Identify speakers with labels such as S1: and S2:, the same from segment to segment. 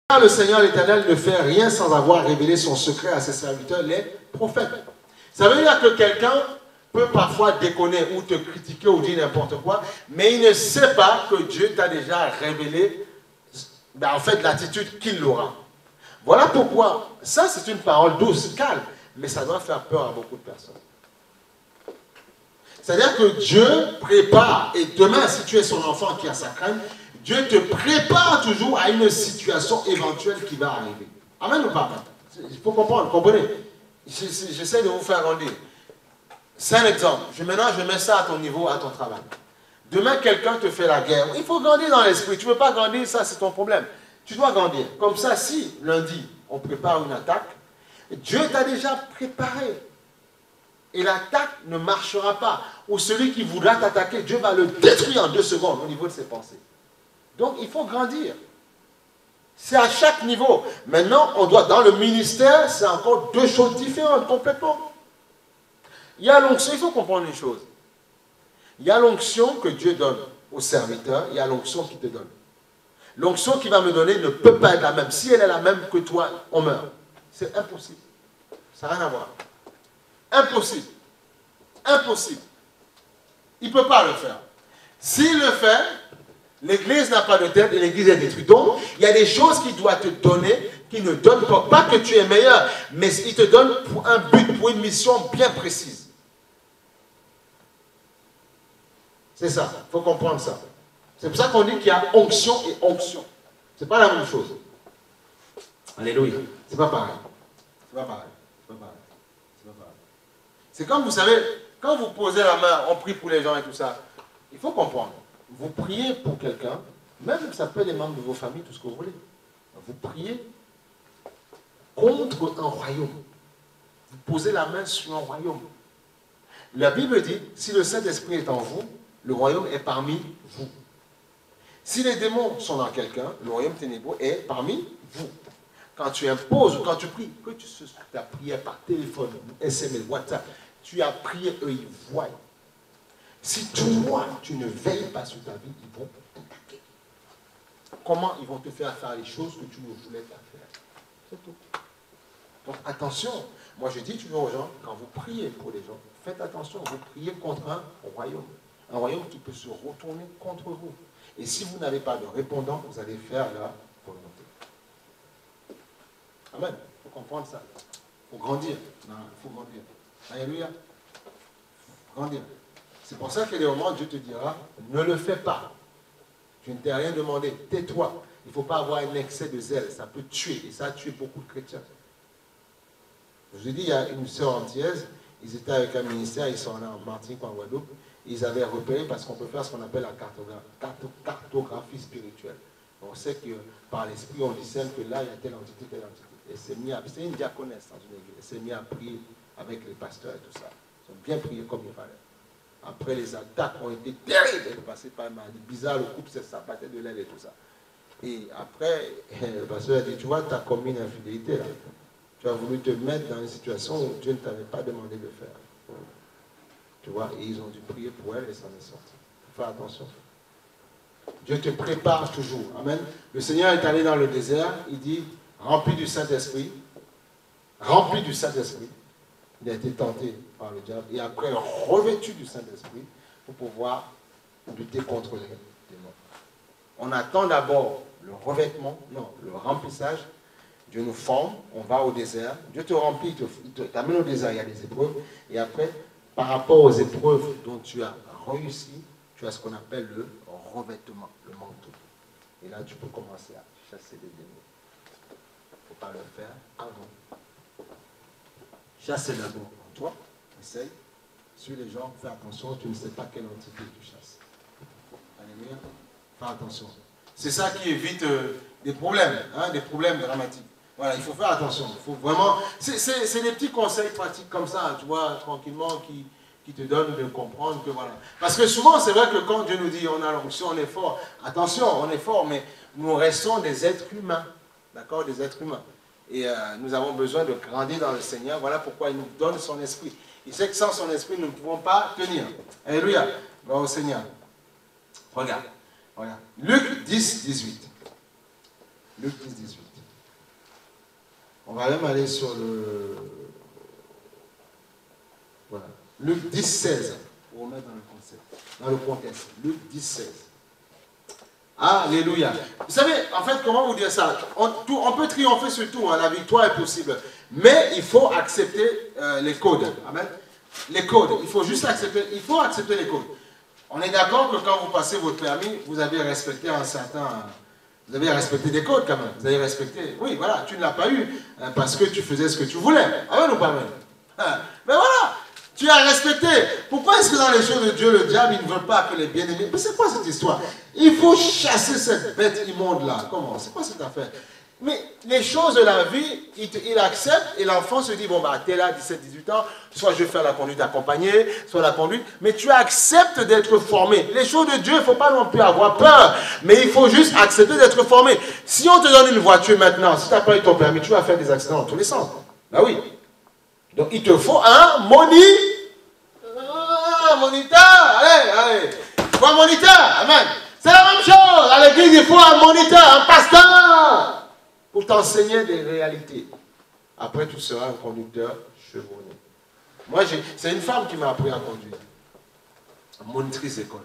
S1: Car le Seigneur l'Éternel ne fait rien sans avoir révélé son secret à ses serviteurs, les prophètes. Ça veut dire que quelqu'un peut parfois déconner ou te critiquer ou dire n'importe quoi, mais il ne sait pas que Dieu t'a déjà révélé en fait l'attitude qu'il aura. Voilà pourquoi, ça c'est une parole douce, calme, mais ça doit faire peur à beaucoup de personnes. C'est-à-dire que Dieu prépare, et demain si tu es son enfant qui a sa crainte, Dieu te prépare toujours à une situation éventuelle qui va arriver. Amen ou pas? Il faut comprendre, comprenez. J'essaie de vous faire grandir. C'est un exemple. Maintenant, je mets ça à ton niveau, à ton travail. Demain, quelqu'un te fait la guerre. Il faut grandir dans l'esprit. Tu ne veux pas grandir, ça c'est ton problème. Tu dois grandir. Comme ça, si lundi, on prépare une attaque, Dieu t'a déjà préparé. Et l'attaque ne marchera pas. Ou celui qui voudra t'attaquer, Dieu va le détruire en 2 secondes au niveau de ses pensées. Donc, il faut grandir. C'est à chaque niveau. Maintenant, on doit, dans le ministère, c'est encore 2 choses différentes, complètement. Il y a l'onction, il faut comprendre une chose. Il y a l'onction que Dieu donne aux serviteurs, il y a l'onction qu'il te donne. L'onction qu'il va me donner ne peut pas être la même. Si elle est la même que toi, on meurt. C'est impossible. Ça n'a rien à voir. Impossible. Impossible. Il ne peut pas le faire. S'il le fait, l'église n'a pas de tête et l'église est détruite. Donc, il y a des choses qu'il doit te donner, qu'il ne donne pas. Pas que tu es meilleur, mais il te donne pour un but, pour une mission bien précise. C'est ça, il faut comprendre ça. C'est pour ça qu'on dit qu'il y a onction et onction. Ce n'est pas la même chose. Alléluia. C'est pas pareil. C'est pas pareil. C'est pas pareil. C'est pas pareil. C'est comme vous savez, quand vous posez la main, on prie pour les gens et tout ça. Il faut comprendre. Vous priez pour quelqu'un, même ça peut être les membres de vos familles, tout ce que vous voulez. Vous priez contre un royaume. Vous posez la main sur un royaume. La Bible dit, si le Saint-Esprit est en vous, le royaume est parmi vous. Si les démons sont dans quelqu'un, le royaume ténébreux est parmi vous. Quand tu imposes ou quand tu pries, que tu as prié par téléphone, SMS, WhatsApp, tu as prié, eux ils voient. Si toi, tu ne veilles pas sur ta vie, ils vont t'attaquer. Comment ils vont te faire les choses que tu ne voulais pas faire? C'est tout. Donc attention, moi je dis toujours aux gens, quand vous priez pour les gens, faites attention, vous priez contre un royaume. Un royaume qui peut se retourner contre vous. Et si vous n'avez pas de répondant, vous allez faire la volonté. Amen. Il faut comprendre ça. Il faut grandir. Il faut grandir. Alléluia. Grandir. C'est pour ça qu'il y a des moments où Dieu te dira, ne le fais pas. Tu ne t'es rien demandé. Tais-toi. Il ne faut pas avoir un excès de zèle. Ça peut tuer. Et ça a tué beaucoup de chrétiens. Je vous ai dit, il y a une sœur antillaise, ils étaient avec un ministère, ils sont en Martinique, en Guadeloupe. Ils avaient repéré parce qu'on peut faire ce qu'on appelle la cartographie spirituelle. On sait que par l'esprit, on discerne que là, il y a telle entité, telle entité. Et c'est une diaconesse dans une église. Elle s'est mise à prier avec les pasteurs et tout ça. Ils ont bien prié comme il fallait. Après, les attaques ont été terribles. Elle est passée par une maladie bizarre, le couple s'est sapaté de l'aile et tout ça. Et après, le pasteur a dit, tu vois, tu as commis une infidélité là. Tu as voulu te mettre dans une situation où Dieu ne t'avait pas demandé de faire. Tu vois, et ils ont dû prier pour elle et ça en est sorti. Il faut faire attention. Dieu te prépare toujours. Amen. Le Seigneur est allé dans le désert, il dit, rempli du Saint-Esprit, rempli du Saint-Esprit. Il a été tenté par le diable et après revêtu du Saint-Esprit pour pouvoir lutter contre les démons. On attend d'abord le revêtement, non, le remplissage. Dieu nous forme, on va au désert. Dieu te remplit, il t'amène au désert, il y a des épreuves. Et après, par rapport aux épreuves dont tu as réussi, tu as ce qu'on appelle le revêtement, le manteau. Et là, tu peux commencer à chasser les démons. Il ne faut pas le faire avant. Chasser d'abord en toi, essaye. Sur les gens, fais attention, tu ne sais pas quelle entité tu chasses. Alléluia. Fais attention. C'est ça qui évite des problèmes, hein, des problèmes dramatiques. Voilà, il faut faire attention. Il faut vraiment. C'est des petits conseils pratiques comme ça, tu vois, tranquillement, qui te donnent de comprendre que voilà. Parce que souvent, c'est vrai que quand Dieu nous dit on a l'onction, on est fort. Attention, on est fort, mais nous restons des êtres humains. D'accord, des êtres humains. Et nous avons besoin de grandir dans le Seigneur. Voilà pourquoi il nous donne son esprit. Il sait que sans son esprit, nous ne pouvons pas tenir. Alléluia. Gloire au Seigneur. Regarde. Regarde. Luc 10, 18. Luc 10, 18. On va même aller sur le... Voilà. Luc 10, 16. Pour remettre dans le concept. Dans le contexte. Luc 10, 16. Alléluia. Vous savez, en fait, comment vous dire ça? On peut triompher sur tout, hein, la victoire est possible. Mais il faut accepter les codes. Amen. Les codes. Il faut juste accepter, les codes. On est d'accord que quand vous passez votre permis, vous avez respecté un certain... Vous avez respecté des codes quand même. Vous avez respecté... Oui, voilà, tu ne l'as pas eu parce que tu faisais ce que tu voulais. Amen ou pas amen? Mais voilà, tu as respecté. Pourquoi est-ce que dans les choses de Dieu, le diable, il ne veut pas que les bien-aimés... Mais c'est quoi cette histoire? Il faut chasser cette bête immonde-là. Comment? C'est quoi cette affaire? Mais les choses de la vie, il accepte et l'enfant se dit, bon, bah, t'es là, 17, 18 ans, soit je vais faire la conduite accompagnée, soit la conduite, mais tu acceptes d'être formé. Les choses de Dieu, il ne faut pas non plus avoir peur, mais il faut juste accepter d'être formé. Si on te donne une voiture maintenant, si tu n'as pas eu ton permis, tu vas faire des accidents dans tous les sens. Ben oui. Donc il te faut un moniteur. Allez. Il faut un moniteur. Amen. C'est la même chose. À l'église, il faut un moniteur, un pasteur. Pour t'enseigner des réalités. Après, tu seras un conducteur chevronné. Moi, c'est une femme qui m'a appris à conduire. Monitrice d'école.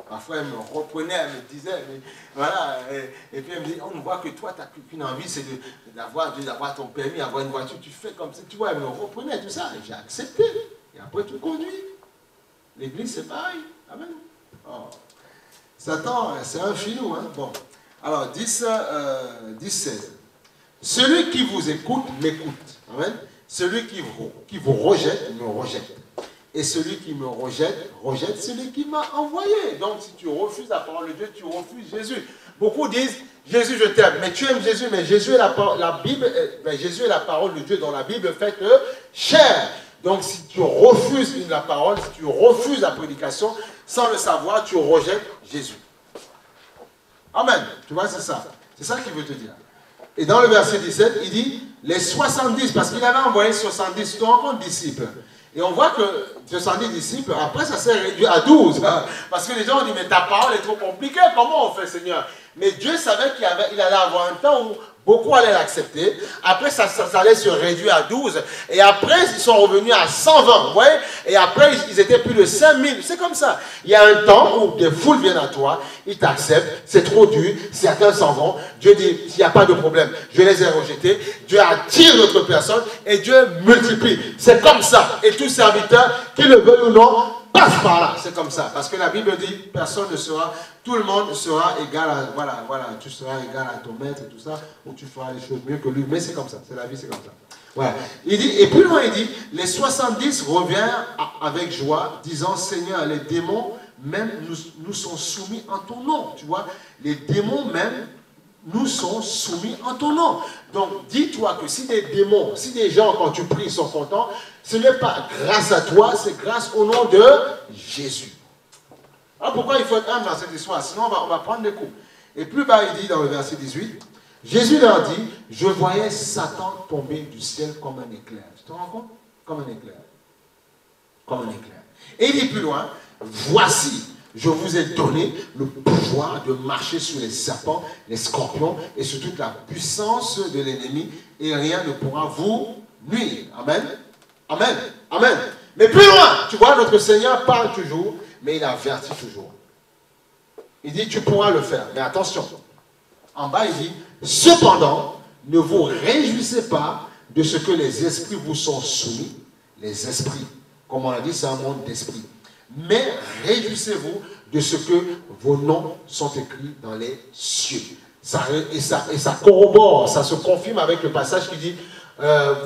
S1: Parfois, elle me reprenait, elle me disait, mais, voilà, et puis elle me dit, on voit que toi, tu n'as qu'une envie, c'est d'avoir ton permis, avoir une voiture, tu fais comme ça. Tu vois, elle me reprenait, tout ça, et j'ai accepté. Et après, tu conduis. L'église, c'est pareil. Amen. Oh. Satan, c'est un filou, hein. Bon. Alors, 10, 16. Celui qui vous écoute, m'écoute. Amen. Celui qui vous rejette, me rejette. Et celui qui me rejette, rejette celui qui m'a envoyé. Donc, si tu refuses la parole de Dieu, tu refuses Jésus. Beaucoup disent, Jésus, je t'aime. Mais tu aimes Jésus, mais Jésus est Jésus est la parole de Dieu dans la Bible faite chair. Donc, si tu refuses la parole, si tu refuses la prédication, sans le savoir, tu rejettes Jésus. Amen. Tu vois, c'est ça. C'est ça qu'il veut te dire. Et dans le verset 17, il dit, les 70, parce qu'il avait envoyé 70, tu te rends compte, disciples. Et on voit que 70 disciples, après ça s'est réduit à 12. Parce que les gens ont dit, mais ta parole est trop compliquée, comment on fait, Seigneur? Mais Dieu savait qu'il allait avoir un temps où beaucoup allaient l'accepter. Après, ça allait se réduire à 12. Et après, ils sont revenus à 120. Vous voyez? Et après, ils étaient plus de 5000. C'est comme ça. Il y a un temps où des foules viennent à toi, ils t'acceptent, c'est trop dur, certains s'en vont. Dieu dit, il n'y a pas de problème, je les ai rejetés. Dieu attire d'autres personnes et Dieu multiplie. C'est comme ça. Et tout serviteur, qu'il le veuille ou non, passe par là. C'est comme ça. Parce que la Bible dit, personne ne sera, tout le monde sera égal à, voilà, tu seras égal à ton maître et tout ça, ou tu feras les choses mieux que lui. Mais c'est comme ça. C'est la vie, c'est comme ça. Voilà. Il dit, et plus loin, il dit, les 70 revinrent avec joie, disant, Seigneur, les démons même nous sont soumis en ton nom. Tu vois, les démons même nous sont soumis en ton nom. Donc, dis-toi que si des démons, si des gens, quand tu pries, sont contents, ce n'est pas grâce à toi, c'est grâce au nom de Jésus. Alors, pourquoi il faut être humble dans cette histoire? Sinon, on va prendre des coups. Et plus bas, il dit dans le verset 18, Jésus leur dit, je voyais Satan tomber du ciel comme un éclair. Tu te rends compte? Comme un éclair. Comme un éclair. Et il dit plus loin, voici, je vous ai donné le pouvoir de marcher sur les serpents, les scorpions et sur toute la puissance de l'ennemi et rien ne pourra vous nuire. Amen. Amen. Amen. Mais plus loin, tu vois, notre Seigneur parle toujours, mais il avertit toujours. Il dit, tu pourras le faire. Mais attention. En bas, il dit, cependant, ne vous réjouissez pas de ce que les esprits vous sont soumis. Les esprits, comme on l'a dit, c'est un monde d'esprit. Mais réjouissez-vous de ce que vos noms sont écrits dans les cieux. Et ça corrobore, ça se confirme avec le passage qui dit,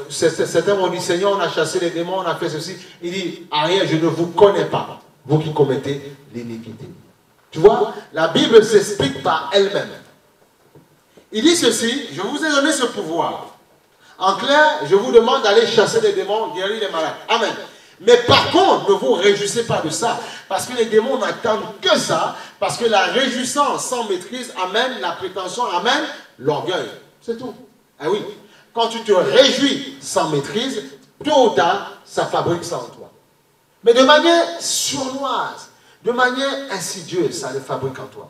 S1: certains m'ont dit, Seigneur, on a chassé les démons, on a fait ceci. Il dit, Ariel, je ne vous connais pas, vous qui commettez l'iniquité. Tu vois, la Bible s'explique par elle-même. Il dit ceci, je vous ai donné ce pouvoir. En clair, je vous demande d'aller chasser les démons, guérir les malades. Amen. Mais par contre, ne vous réjouissez pas de ça. Parce que les démons n'attendent que ça. Parce que la réjouissance sans maîtrise amène la prétention, amène l'orgueil. C'est tout. Ah oui. Quand tu te réjouis sans maîtrise, tôt ou tard, ça fabrique ça en toi. Mais de manière sournoise, de manière insidieuse, ça le fabrique en toi.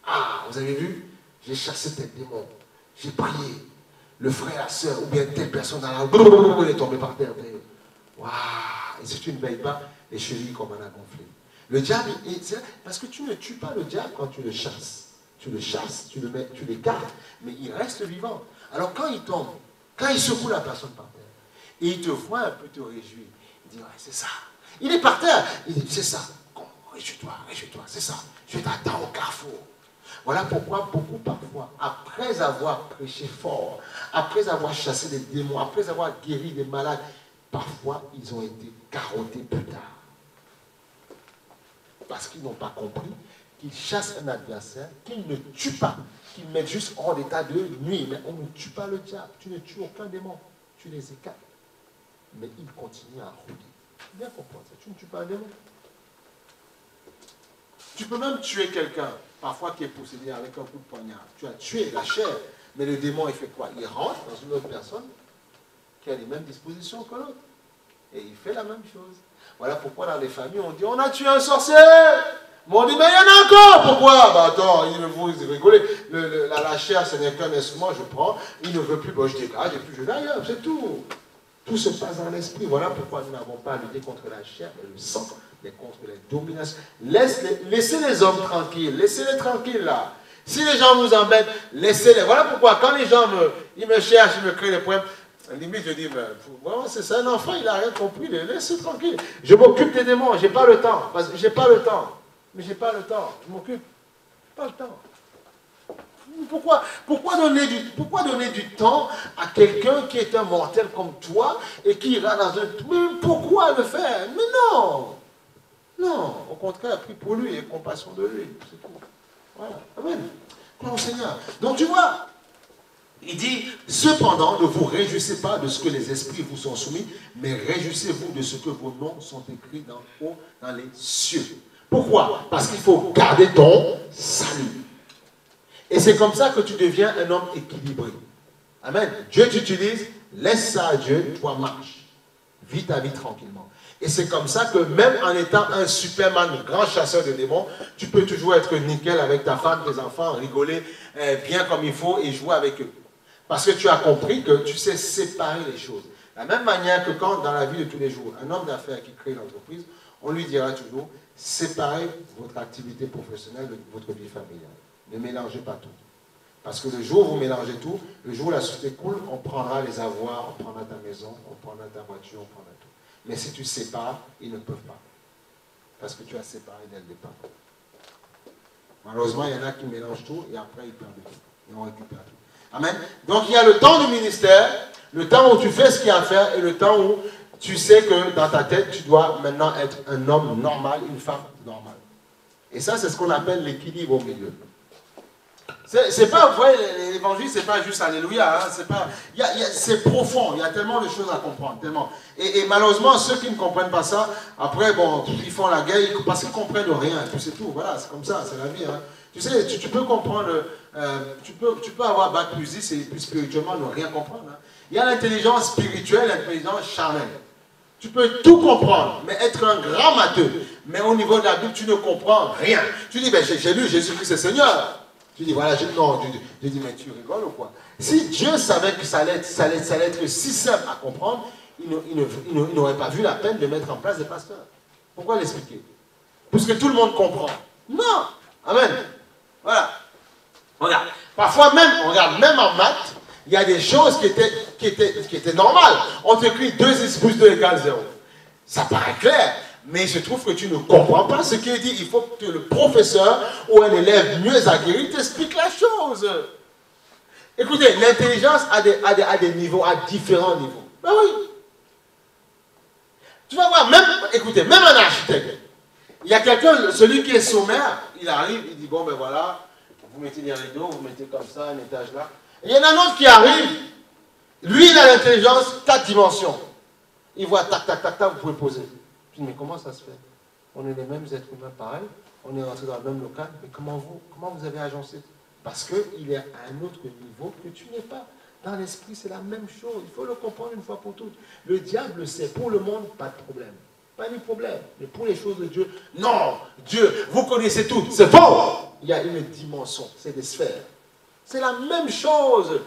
S1: Ah, vous avez vu? j'ai chassé tel démon, j'ai prié. Le frère, la soeur, ou bien telle personne, elle est tombée par terre. Waouh! Et si tu ne veilles pas, les chevilles comme on a gonflé. Le diable, parce que tu ne tues pas le diable quand tu le chasses. Tu le chasses, tu l'écartes, mais il reste vivant. Alors quand il tombe, quand il secoue la personne par terre, et il te voit un peu te réjouir, il dit, ouais, c'est ça. Il est par terre, il dit, c'est ça. Réjouis-toi, c'est ça. Je t'attends au carrefour. Voilà pourquoi beaucoup parfois, après avoir prêché fort, après avoir chassé des démons, après avoir guéri des malades, parfois ils ont été carottés plus tard. Parce qu'ils n'ont pas compris qu'ils chassent un adversaire, qu'ils ne tuent pas, qu'ils mettent juste hors d'état de nuit. Mais on ne tue pas le diable, tu ne tues aucun démon, tu les écartes. Mais ils continuent à rouler. Bien comprendre ça, tu ne tues pas un démon. Tu peux même tuer quelqu'un, parfois qui est possédé avec un coup de poignard. Tu as tué la chair, mais le démon, il fait quoi? Il rentre dans une autre personne qui a les mêmes dispositions que l'autre. Et il fait la même chose. Voilà pourquoi dans les familles, on dit, on a tué un sorcier. Mais on dit, mais il y en a encore. Pourquoi? Bah attends, vous rigolez. La chair, ce n'est qu'un instrument, je prends. Il ne veut plus, bon, je dégage, et puis je vais ailleurs, c'est tout. Tout se passe dans l'esprit. Voilà pourquoi nous n'avons pas à lutter contre la chair et le sang, mais contre les dominations. Laissez les hommes tranquilles. Laissez-les tranquilles là. Si les gens vous embêtent, laissez-les. Voilà pourquoi quand les gens me cherchent, ils me créent des problèmes, limite je dis, bon, c'est ça, un enfant, il n'a rien compris, laissez tranquille. Je m'occupe des démons, j'ai pas le temps. J'ai pas le temps. Mais j'ai pas le temps. Je m'occupe. Pas le temps. Pourquoi donner du temps à quelqu'un qui est un mortel comme toi et qui ira dans un... Mais pourquoi le faire? Mais non! Non, au contraire, prie pour lui et compassion de lui. C'est tout. Voilà. Amen. Gloire au Seigneur. Donc tu vois, il dit, cependant, ne vous réjouissez pas de ce que les esprits vous sont soumis, mais réjouissez-vous de ce que vos noms sont écrits dans haut, dans les cieux. Pourquoi? Parce qu'il faut garder ton salut. Et c'est comme ça que tu deviens un homme équilibré. Amen. Dieu t'utilise, laisse ça à Dieu, toi marche. Vis ta vie tranquillement. Et c'est comme ça que même en étant un Superman, un grand chasseur de démons, tu peux toujours être nickel avec ta femme, tes enfants, rigoler bien comme il faut et jouer avec eux. Parce que tu as compris que tu sais séparer les choses. De la même manière que quand dans la vie de tous les jours, un homme d'affaires qui crée une entreprise, on lui dira toujours, séparez votre activité professionnelle de votre vie familiale. Ne mélangez pas tout. Parce que le jour où vous mélangez tout, le jour où la société coule, on prendra les avoirs, on prendra ta maison, on prendra ta voiture, on prendra tout. Mais si tu sépares, ils ne peuvent pas. Parce que tu as séparé dès le départ. Malheureusement, il y en a qui mélangent tout et après ils perdent tout. Et on récupère tout. Amen. Donc il y a le temps du ministère, le temps où tu fais ce qu'il y a à faire et le temps où tu sais que dans ta tête, tu dois maintenant être un homme normal, une femme normale. Et ça, c'est ce qu'on appelle l'équilibre au milieu. C'est pas, vous voyez, l'évangile, c'est pas juste alléluia, hein, c'est profond, il y a tellement de choses à comprendre, tellement. Et malheureusement, ceux qui ne comprennent pas ça, après, bon, ils font la guerre parce qu'ils ne comprennent rien, et puis c'est tout, voilà, c'est comme ça, c'est la vie. Hein. Tu sais, tu peux comprendre, tu peux avoir bac plus 10 et puis spirituellement ne rien comprendre. Hein. Il y a l'intelligence spirituelle et l'intelligence charnelle. Tu peux tout comprendre, mais être un grand matheux, mais au niveau de la Bible, tu ne comprends rien. Tu dis, ben, j'ai lu Jésus-Christ est Seigneur. Tu dis, voilà, je dis, mais tu rigoles ou quoi? Si Dieu savait que ça allait être si simple à comprendre, il n'aurait pas vu la peine de mettre en place des pasteurs. Pourquoi l'expliquer? Parce que tout le monde comprend. Non. Amen. Voilà. Regarde. Parfois même, regarde, même en maths, il y a des choses qui étaient normales. On t'écrit 2 plus 2 égale 0. Ça paraît clair. Mais il se trouve que tu ne comprends pas ce qu'il dit. Il faut que le professeur ou un élève mieux aguerri t'explique la chose. Écoutez, l'intelligence a des niveaux, à différents niveaux. Ben oui. Tu vas voir, écoutez, même un architecte. Il y a quelqu'un, celui qui est sommaire, il arrive, il dit, bon ben voilà, vous mettez des rideaux, vous mettez comme ça, un étage là. Et il y en a un autre qui arrive, lui il a l'intelligence 4 dimensions. Il voit tac, tac, tac, tac, vous pouvez poser. Je dis, mais comment ça se fait? On est les mêmes êtres humains pareils, on est rentrés dans le même local, mais comment vous avez agencé? Parce qu'il est à un autre niveau que tu n'es pas. Dans l'esprit, c'est la même chose. Il faut le comprendre une fois pour toutes. Le diable sait, pour le monde, pas de problème. Pas de problème. Mais pour les choses de Dieu, non! Dieu, vous connaissez tout. C'est faux! Il y a une dimension, c'est des sphères. C'est la même chose.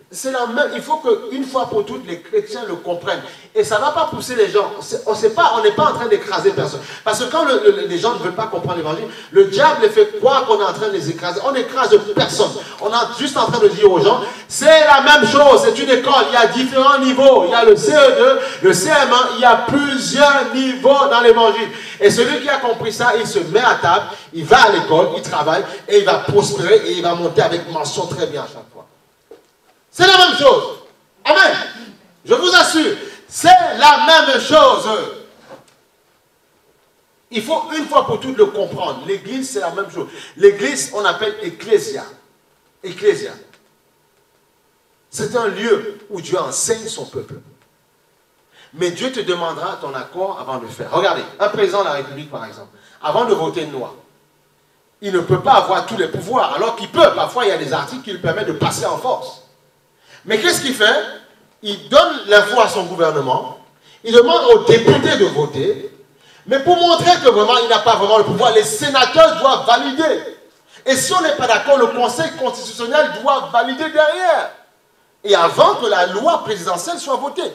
S1: C'est la même. Il faut qu'une fois pour toutes, les chrétiens le comprennent. Et ça ne va pas pousser les gens. On n'est pas en train d'écraser personne. Parce que quand les gens ne veulent pas comprendre l'évangile, le diable les fait croire qu'on est en train de les écraser. On n'écrase personne. On est juste en train de dire aux gens, c'est la même chose. C'est une école. Il y a différents niveaux. Il y a le CE2, le CM1. Il y a plusieurs niveaux dans l'évangile. Et celui qui a compris ça, il se met à table, il va à l'école, il travaille, et il va prospérer, et il va monter avec mention très bien à chaque fois. C'est la même chose. Amen. Je vous assure, c'est la même chose. Il faut une fois pour toutes le comprendre. L'église, c'est la même chose. L'église, on appelle ecclésia. Ecclésia. C'est un lieu où Dieu enseigne son peuple. Mais Dieu te demandera ton accord avant de le faire. Regardez, un président de la République, par exemple, avant de voter une loi, il ne peut pas avoir tous les pouvoirs, alors qu'il peut. Parfois, il y a des articles qui lui permettent de passer en force. Mais qu'est-ce qu'il fait? Il donne l'info à son gouvernement, il demande aux députés de voter, mais pour montrer que vraiment il n'a pas vraiment le pouvoir, les sénateurs doivent valider. Et si on n'est pas d'accord, le Conseil constitutionnel doit valider derrière. Et avant que la loi présidentielle soit votée.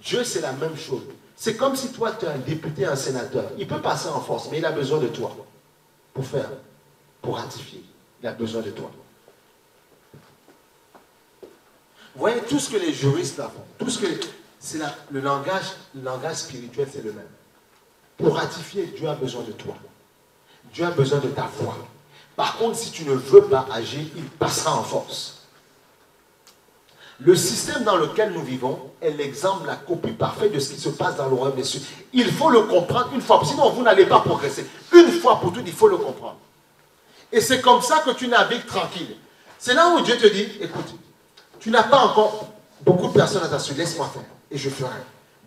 S1: Dieu, c'est la même chose. C'est comme si toi, tu es un député, un sénateur. Il peut passer en force, mais il a besoin de toi pour faire, pour ratifier. Il a besoin de toi. Vous voyez, tout ce que les juristes là font, tout ce que c'est le langage spirituel, c'est le même. Pour ratifier, Dieu a besoin de toi. Dieu a besoin de ta foi. Par contre, si tu ne veux pas agir, il passera en force. Le système dans lequel nous vivons est l'exemple, la copie parfaite de ce qui se passe dans le royaume des cieux. Il faut le comprendre une fois, sinon vous n'allez pas progresser. Une fois pour toutes, il faut le comprendre. Et c'est comme ça que tu navigues tranquille. C'est là où Dieu te dit, écoute, tu n'as pas encore beaucoup de personnes à t'assurer, laisse-moi faire, et je ferai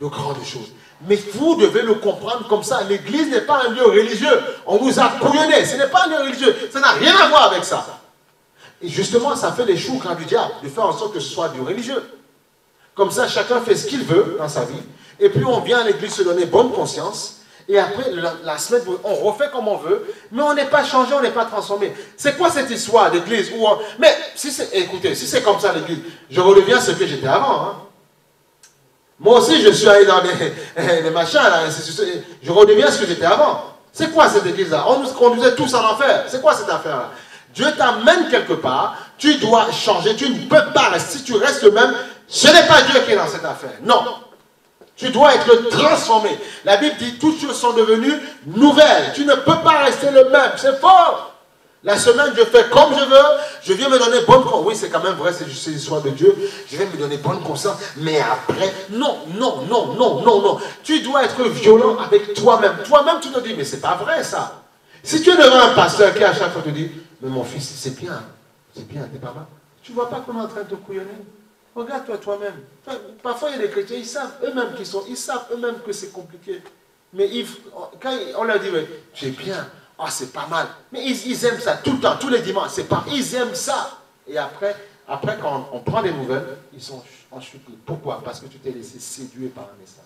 S1: de grandes choses. Mais vous devez le comprendre comme ça. L'église n'est pas un lieu religieux. On nous a couillonnés. Ce n'est pas un lieu religieux. Ça n'a rien à voir avec ça. Et justement, ça fait les choux gras du diable, de faire en sorte que ce soit du religieux. Comme ça, chacun fait ce qu'il veut dans sa vie. Et puis, on vient à l'église se donner bonne conscience. Et après, la semaine, on refait comme on veut. Mais on n'est pas changé, on n'est pas transformé. C'est quoi cette histoire d'église où Mais, écoutez, si c'est comme ça l'église, je redeviens ce que j'étais avant. Hein. Moi aussi, je suis allé dans les machins, là, je redeviens ce que j'étais avant. C'est quoi cette église-là? On nous conduisait tous en enfer. C'est quoi cette affaire-là? Dieu t'amène quelque part, tu dois changer, tu ne peux pas rester. Si tu restes le même, ce n'est pas Dieu qui est dans cette affaire. Non. Tu dois être transformé. La Bible dit, toutes choses sont devenues nouvelles. Tu ne peux pas rester le même. C'est fort. La semaine, je fais comme je veux. Je viens me donner bonne conscience. Oui, c'est quand même vrai, c'est l'histoire de Dieu. Je vais me donner bonne conscience. Mais après, non. Tu dois être violent avec toi-même. Toi-même, tu te dis, mais c'est pas vrai ça. Si tu es devant un pasteur qui à chaque fois te dit, mais mon fils, c'est bien, t'es pas mal. Tu ne vois pas qu'on est en train de te couillonner. Regarde-toi toi-même. Parfois, il y a des chrétiens, ils savent eux-mêmes que c'est compliqué. Mais quand on leur dit, mais, tu es bien, oh, c'est pas mal. Mais ils aiment ça tout le temps, tous les dimanches. Ils aiment ça. Et après quand on prend des nouvelles, ils sont en chute. Pourquoi? Parce que tu t'es laissé séduire par un message.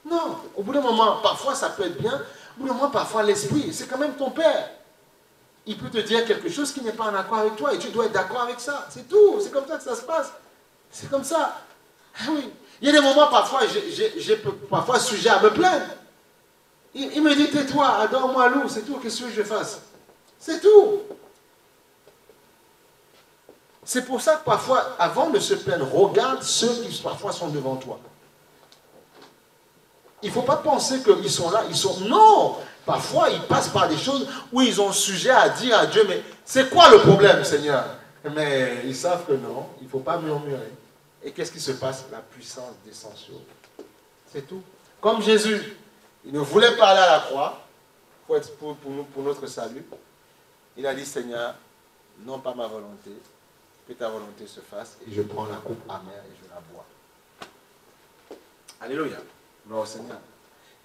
S1: Non, au bout d'un moment, parfois ça peut être bien. Au bout d'un moment, parfois l'esprit, c'est quand même ton père. Il peut te dire quelque chose qui n'est pas en accord avec toi et tu dois être d'accord avec ça. C'est tout. C'est comme ça que ça se passe. C'est comme ça. Ah oui. Il y a des moments, parfois, j'ai parfois sujet à me plaindre. Il me dit, tais-toi, adore-moi loup, c'est tout. Qu'est-ce que je fasse? C'est tout. C'est pour ça que parfois, avant de se plaindre, regarde ceux qui parfois sont devant toi. Il ne faut pas penser qu'ils sont là, Non! Parfois, ils passent par des choses où ils ont sujet à dire à Dieu, mais c'est quoi le problème, Seigneur? Mais ils savent que non, il ne faut pas murmurer. Et qu'est-ce qui se passe? La puissance descend sur eux. C'est tout. Comme Jésus, il ne voulait pas aller à la croix pour notre salut. Il a dit, Seigneur, non pas ma volonté, que ta volonté se fasse, et je prends la coupe amère et je la bois. Alléluia. Gloire au Seigneur.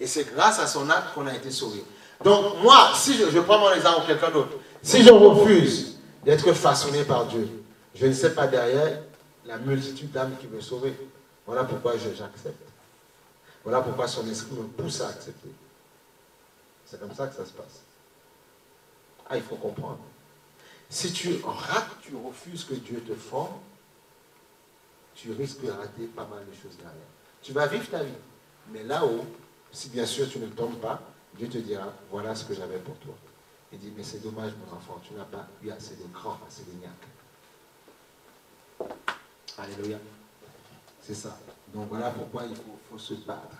S1: Et c'est grâce à son acte qu'on a été sauvé. Donc moi, si je prends mon exemple ou quelqu'un d'autre, si je refuse d'être façonné par Dieu, je ne sais pas derrière la multitude d'âmes qui veut sauver. Voilà pourquoi j'accepte. Voilà pourquoi son esprit me pousse à accepter. C'est comme ça que ça se passe. Ah, il faut comprendre. Si tu rates, tu refuses que Dieu te forme, tu risques de rater pas mal de choses derrière. Tu vas vivre ta vie. Mais là-haut, si bien sûr tu ne tombes pas, Dieu te dira, voilà ce que j'avais pour toi. Il dit, mais c'est dommage mon enfant, tu n'as pas eu assez de cran, assez de niaque. Alléluia. C'est ça. Donc voilà pourquoi il faut se battre.